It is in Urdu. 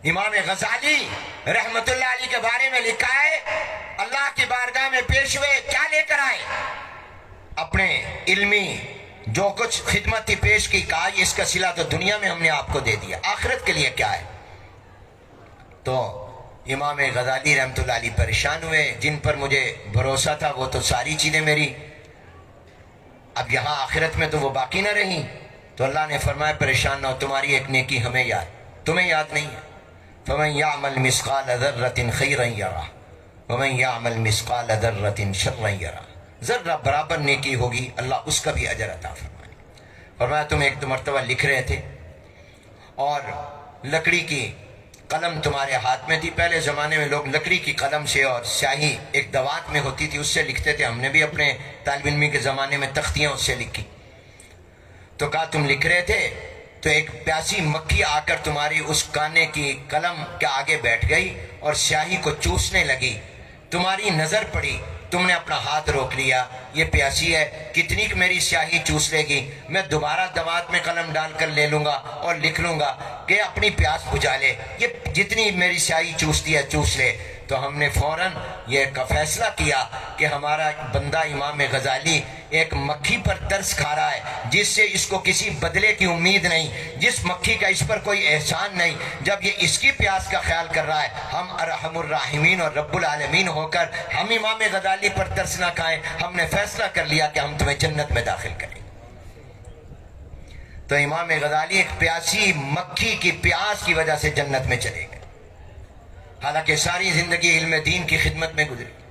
امام غزالی رحمت اللہ علیہ کے بارے میں لکھا ہے، اللہ کی بارگاہ میں پیش ہوئے، کیا لے کر آئے؟ اپنے علمی جو کچھ خدمت تھی پیش کی، کہا اس کا صلہ تو دنیا میں ہم نے آپ کو دے دیا، آخرت کے لیے کیا ہے؟ تو امام غزالی رحمت اللہ علیہ پریشان ہوئے، جن پر مجھے بھروسہ تھا وہ تو ساری چیزیں میری اب یہاں آخرت میں تو وہ باقی نہ رہیں۔ تو اللہ نے فرمایا پریشان نہ ہو، تمہاری ایک نیکی ہمیں یاد، تمہیں یاد نہیں ہے۔ فَمَنْ يَعْمَلْ مِثْقَالَ ذَرَّةٍ خَيْرًا يَرَهُ وَمَنْ يَعْمَلْ مِثْقَالَ ذَرَّةٍ شَرًّا يَرَهُ، ذرہ برابر نیکی ہوگی اللہ اس کا بھی اجر عطا فرمائے۔ فرمایا تم ایک مرتبہ لکھ رہے تھے اور لکڑی کی قلم تمہارے ہاتھ میں تھی، پہلے زمانے میں لوگ لکڑی کی قلم سے اور سیاہی ایک دوات میں ہوتی تھی اس سے لکھتے تھے، ہم نے بھی اپنے طالب علمی کے زمانے میں تختیاں اس سے لکھی۔ تو کہا تم لکھ رہے تھے تو ایک پیاسی مکھی آ کر تمہاری اس کانے کی قلم کے آگے بیٹھ گئی اور سیاہی کو چوسنے لگی، تمہاری نظر پڑی، تم نے اپنا ہاتھ روک لیا، یہ پیاسی ہے کتنی کہ میری سیاہی چوس لے گی، میں دوبارہ دوات میں قلم ڈال کر لے لوں گا اور لکھ لوں گا کہ اپنی پیاس بجھا لے، یہ جتنی میری سیاہی چوستی ہے چوس لے۔ تو ہم نے فوراً یہ فیصلہ کیا کہ ہمارا بندہ امام غزالی ایک مکھی پر ترس کھا رہا ہے جس سے اس کو کسی بدلے کی امید نہیں، جس مکھی کا اس پر کوئی احسان نہیں، جب یہ اس کی پیاس کا خیال کر رہا ہے، ہم ارحم الراحمین اور رب العالمین ہو کر ہم امام غزالی پر ترس نہ کھائیں۔ ہم نے فیصلہ کر لیا کہ ہم تمہیں جنت میں داخل کریں۔ تو امام غزالی ایک پیاسی مکھی کی پیاس کی وجہ سے جنت میں چلے گئے، حالانکہ ساری زندگی علم دین کی خدمت میں گزری۔